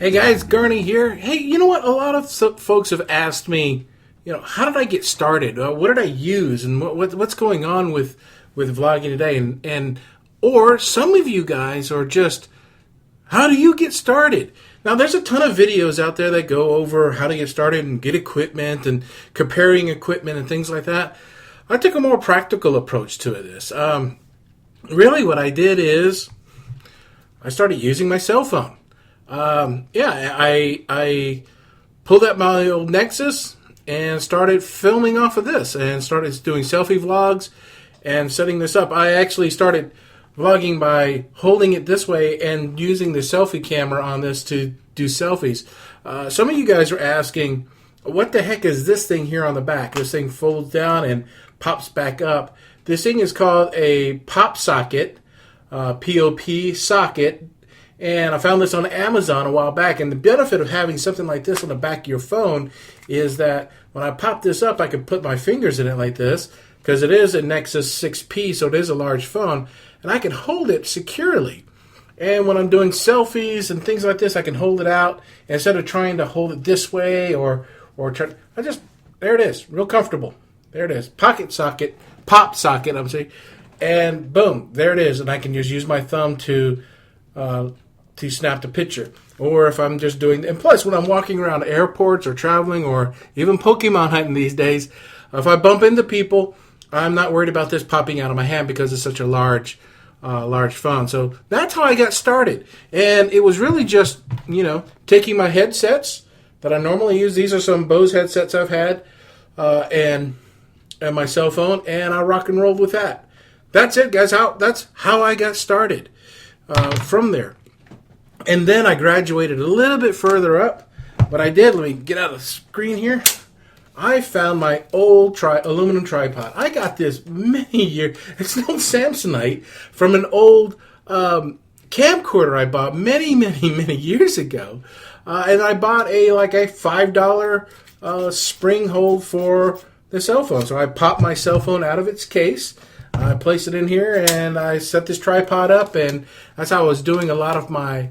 Hey guys, Gurney here. Hey, you know what? A lot of folks have asked me, how did I get started? What did I use, and what's going on with vlogging today? Or some of you guys are just, how do you get started? Now, there's a ton of videos out there that go over how to get started and get equipment and comparing equipment and things like that. I took a more practical approach to this. Really, what I did is I started using my cell phone. I pulled out my old Nexus and started filming off of this and started doing selfie vlogs and setting this up. I actually started vlogging by holding it this way and using the selfie camera on this to do selfies. Some of you guys are asking, what the heck is this thing here on the back? This thing folds down and pops back up. This thing is called a pop socket, POP socket. And I found this on Amazon a while back. And the benefit of having something like this on the back of your phone is that when I pop this up, I can put my fingers in it like this, because it is a Nexus 6P, so it is a large phone. And I can hold it securely. And when I'm doing selfies and things like this, I can hold it out instead of trying to hold it this way or try. There it is, real comfortable. There it is, pocket socket, pop socket, I'm saying. And boom, there it is. And I can just use my thumb to snap the picture, or if I'm just doing, and plus when I'm walking around airports or traveling or even Pokemon hunting these days, if I bump into people, I'm not worried about this popping out of my hand because it's such a large phone. So that's how I got started, and it was really just taking my headsets that I normally use. These are some Bose headsets I've had, and my cell phone, and I rock and roll with that. That's it, guys. That's how I got started from there. And then I graduated a little bit further up. What I did, let me get out of the screen here. I found my old aluminum tripod. I got this many years. It's an old Samsonite from an old camcorder I bought many years ago. And I bought a $5 spring hold for the cell phone. So I popped my cell phone out of its case. I placed it in here and I set this tripod up, and that's how I was doing a lot of my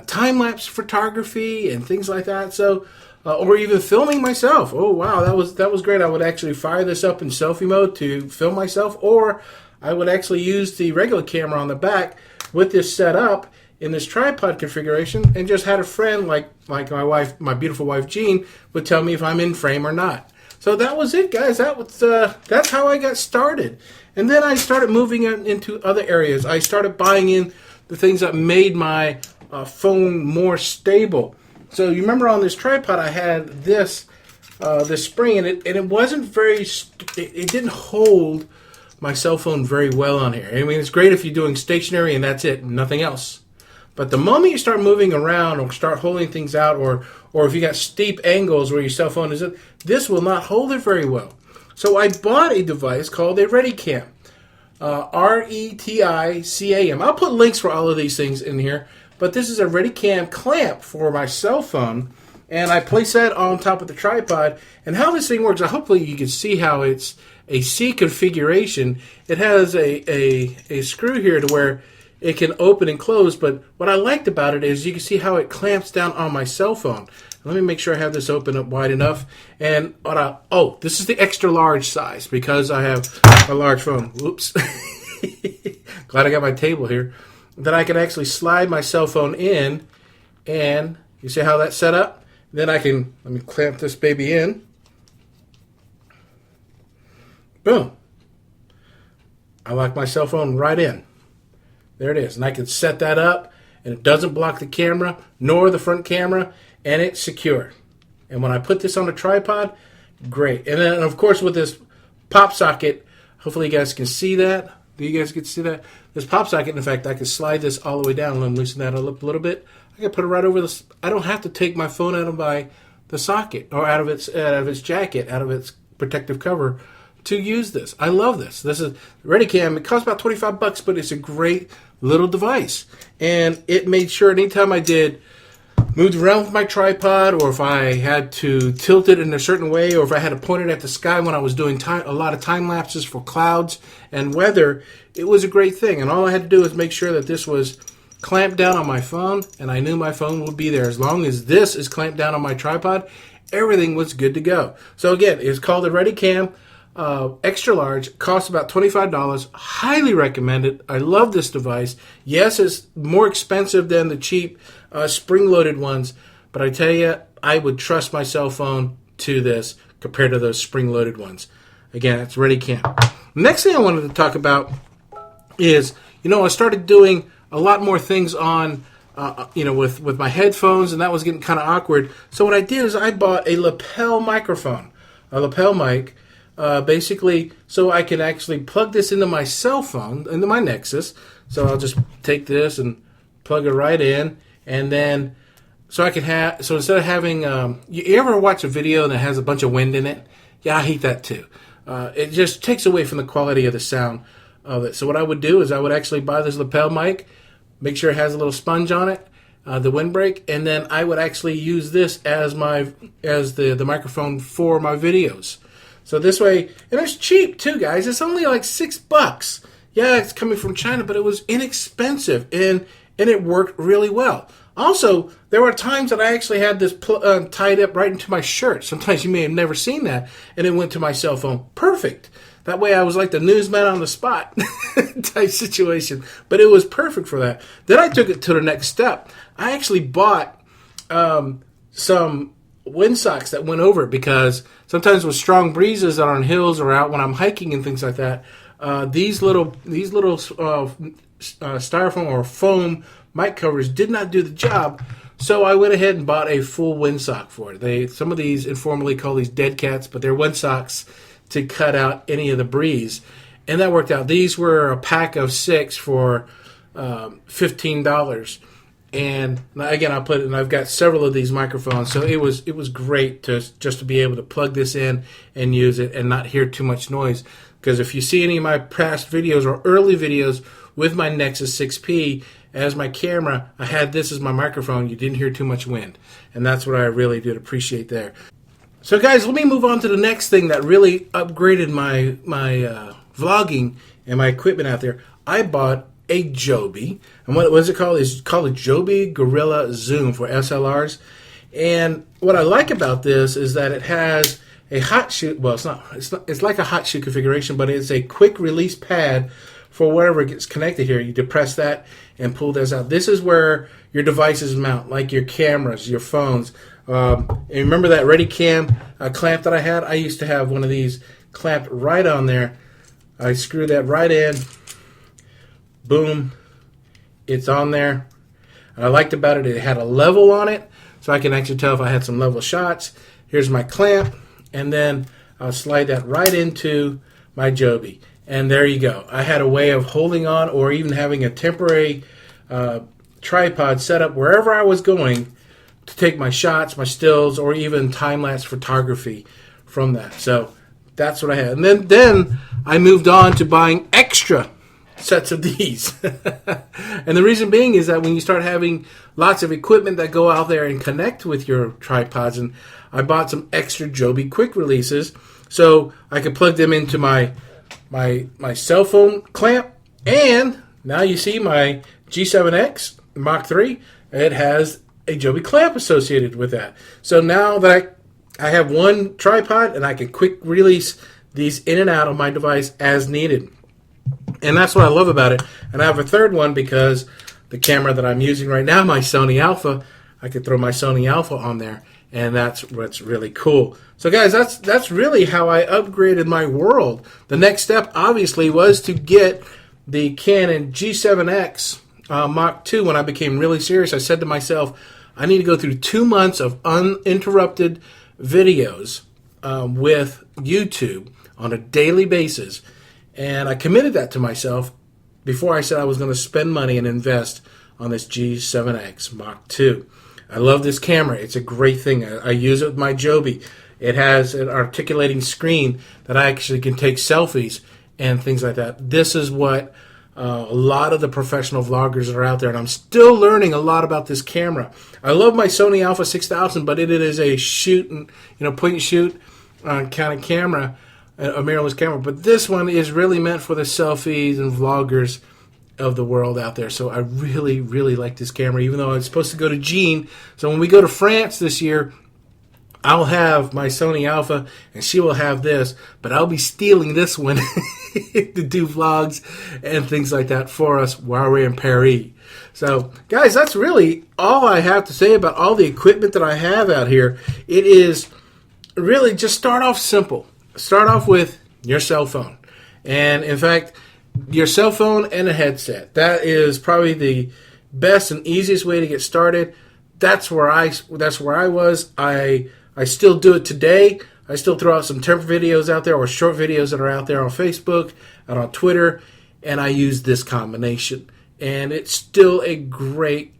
time-lapse photography and things like that. So, or even filming myself. Oh wow, that was great. I would actually fire this up in selfie mode to film myself, or I would actually use the regular camera on the back with this set up in this tripod configuration, and just had a friend like my wife, my beautiful wife Jean, would tell me if I'm in frame or not. So that was it, guys. That's how I got started. And then I started moving into other areas. I started buying in the things that made my phone more stable. So you remember on this tripod I had this spring, and it wasn't very. It didn't hold my cell phone very well on here. I mean, it's great if you're doing stationary and that's it, nothing else. But the moment you start moving around or start holding things out, or if you got steep angles where your cell phone is, this will not hold it very well. So I bought a device called a ReadyCam, ReadyCam. I'll put links for all of these things in here, but this is a ReadyCam clamp for my cell phone, and I place that on top of the tripod. And how this thing works, hopefully you can see how it's a C configuration. It has a screw here to where it can open and close, but what I liked about it is you can see how it clamps down on my cell phone. Let me make sure I have this open up wide enough. And this is the extra large size because I have a large phone. Whoops. Glad I got my table here. That I can actually slide my cell phone in, and you see how that's set up? Then let me clamp this baby in. Boom. I lock my cell phone right in. There it is. And I can set that up, and it doesn't block the camera nor the front camera, and it's secure. And when I put this on a tripod, great. And then, of course, with this pop socket, hopefully you guys can see that. Do you guys get to see that? This pop socket, in fact, I can slide this all the way down and loosen that up a little bit. I can put it right over this. I don't have to take my phone out of the socket or out of its jacket, out of its protective cover to use this. I love this. This is ReadyCam. It costs about $25, but it's a great little device. And it made sure anytime I moved around with my tripod, or if I had to tilt it in a certain way, or if I had to point it at the sky when I was doing a lot of time lapses for clouds and weather, it was a great thing. And all I had to do was make sure that this was clamped down on my phone, and I knew my phone would be there. As long as this is clamped down on my tripod, everything was good to go. So again, it's called the ReadyCam extra large. Costs about $25. Highly recommend it. I love this device. Yes, it's more expensive than the cheap spring-loaded ones, but I tell you, I would trust my cell phone to this compared to those spring-loaded ones. Again, it's ReadyCam. Next thing I wanted to talk about is, I started doing a lot more things on, with my headphones, and that was getting kind of awkward. So what I did is I bought a lapel microphone, a lapel mic, basically so I can actually plug this into my cell phone, into my Nexus. So I'll just take this and plug it right in, and then so instead of having, you ever watch a video and it has a bunch of wind in it? Yeah, I hate that too. It just takes away from the quality of the sound of it. So what I would do is I would actually buy this lapel mic, make sure it has a little sponge on it, the windbreak, and then I would actually use this as the microphone for my videos. So this way, and it's cheap too, guys. It's only like $6. Yeah, it's coming from China, but it was inexpensive, and it worked really well. Also, there were times that I actually had this tied up right into my shirt. Sometimes you may have never seen that, and it went to my cell phone. Perfect. That way I was like the newsman on the spot type situation. But it was perfect for that. Then I took it to the next step. I actually bought some windsocks that went over it, because sometimes with strong breezes out on hills or out when I'm hiking and things like that, these little styrofoam or foam mic covers did not do the job. So I went ahead and bought a full windsock for it. Some of these informally call these dead cats, but they're windsocks to cut out any of the breeze. And that worked out. These were a pack of 6 for $15. And again, I've got several of these microphones, so it was great just to be able to plug this in and use it and not hear too much noise. Because if you see any of my past videos or early videos with my Nexus 6P as my camera, I had this as my microphone. You didn't hear too much wind, and that's what I really did appreciate there. So guys, let me move on to the next thing that really upgraded my vlogging and my equipment out there. I bought a Joby, and what is it called? It's called a Joby Gorilla Zoom for SLRs. And what I like about this is that it has a hot shoot. Well, it's like a hot shoot configuration, but it's a quick release pad for whatever gets connected here. You depress that and pull this out. This is where your devices mount, like your cameras, your phones. And remember that ReadyCam clamp that I had? I used to have one of these clamped right on there. I screwed that right in. Boom. It's on there. And I liked about it, it had a level on it, so I can actually tell if I had some level shots. Here's my clamp, and then I'll slide that right into my Joby. And there you go. I had a way of holding on, or even having a temporary tripod set up wherever I was going to take my shots, my stills, or even time-lapse photography from that. So that's what I had. And then I moved on to buying extra sets of these. And the reason being is that when you start having lots of equipment that go out there and connect with your tripods, and I bought some extra Joby quick releases so I could plug them into my cell phone clamp. And now you see my G7X Mach 3, it has a Joby clamp associated with that. So now that I have one tripod, and I can quick release these in and out of my device as needed. And that's what I love about it. And I have a third one because the camera that I'm using right now, my Sony Alpha, I could throw my Sony Alpha on there, and that's what's really cool. So guys, that's really how I upgraded my world. The next step, obviously, was to get the Canon G7X Mach 2. When I became really serious, I said to myself, I need to go through 2 months of uninterrupted videos with YouTube on a daily basis. And I committed that to myself before I said I was going to spend money and invest on this G7X Mach 2. I love this camera. It's a great thing. I use it with my Joby. It has an articulating screen that I actually can take selfies and things like that. This is what a lot of the professional vloggers that are out there, and I'm still learning a lot about this camera. I love my Sony Alpha 6000, but it is a shoot and point and shoot kind of camera, a mirrorless camera. But this one is really meant for the selfies and vloggers of the world out there. So I really, really like this camera, even though I'm supposed to go to Jean. So when we go to France this year, I'll have my Sony Alpha, and she will have this, but I'll be stealing this one to do vlogs and things like that for us while we're in Paris. So, guys, that's really all I have to say about all the equipment that I have out here. It is really just start off simple. Start off with your cell phone. And, in fact, your cell phone and a headset. That is probably the best and easiest way to get started. That's where I was. I still do it today. I still throw out some temp videos out there or short videos that are out there on Facebook and on Twitter, and I use this combination. And it's still a great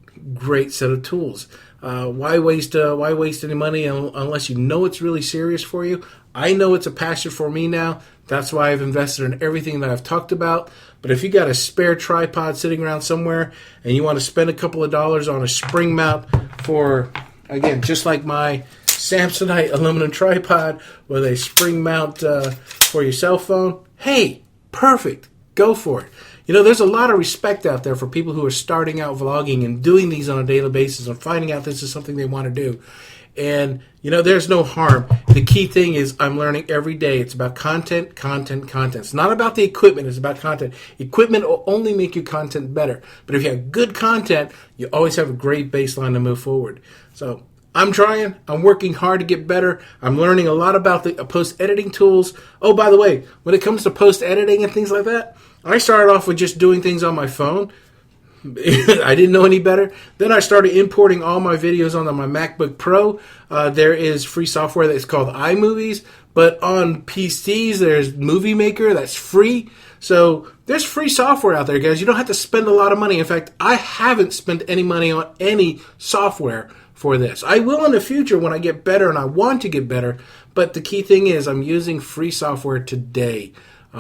set of tools. Why waste any money unless you know it's really serious for you? I know it's a passion for me now. That's why I've invested in everything that I've talked about. But if you got a spare tripod sitting around somewhere and you want to spend a couple of dollars on a spring mount for, again, just like my Samsonite aluminum tripod with a spring mount for your cell phone, hey, perfect. Go for it. You know, there's a lot of respect out there for people who are starting out vlogging and doing these on a daily basis and finding out this is something they want to do. And, you know, there's no harm. The key thing is I'm learning every day. It's about content. It's not about the equipment. It's about content. Equipment will only make your content better. But if you have good content, you always have a great baseline to move forward. So I'm trying. I'm working hard to get better. I'm learning a lot about the post-editing tools. Oh, by the way, when it comes to post-editing and things like that, I started off with just doing things on my phone. I didn't know any better. Then I started importing all my videos onto my MacBook Pro. There is free software that's called iMovies, but on PCs there's Movie Maker that's free. So there's free software out there, guys. You don't have to spend a lot of money. In fact, I haven't spent any money on any software for this. I will in the future when I get better, and I want to get better. But the key thing is I'm using free software today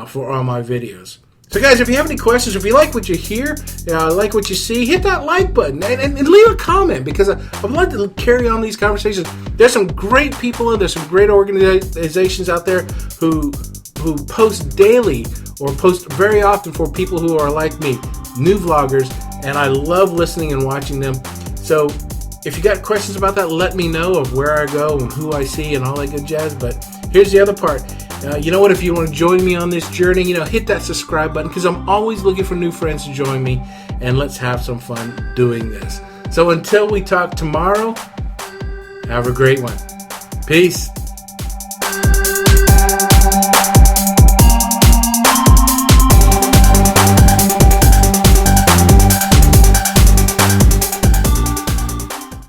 for all my videos. So guys, if you have any questions, if you like what you hear, like what you see, hit that like button and leave a comment, because I'd love to carry on these conversations. There's some great people and there's some great organizations out there who post daily or post very often for people who are like me, new vloggers, and I love listening and watching them. So if you got questions about that, let me know of where I go and who I see and all that good jazz. But here's the other part. You know what? If you want to join me on this journey, hit that subscribe button, because I'm always looking for new friends to join me, and let's have some fun doing this. So until we talk tomorrow, have a great one. Peace.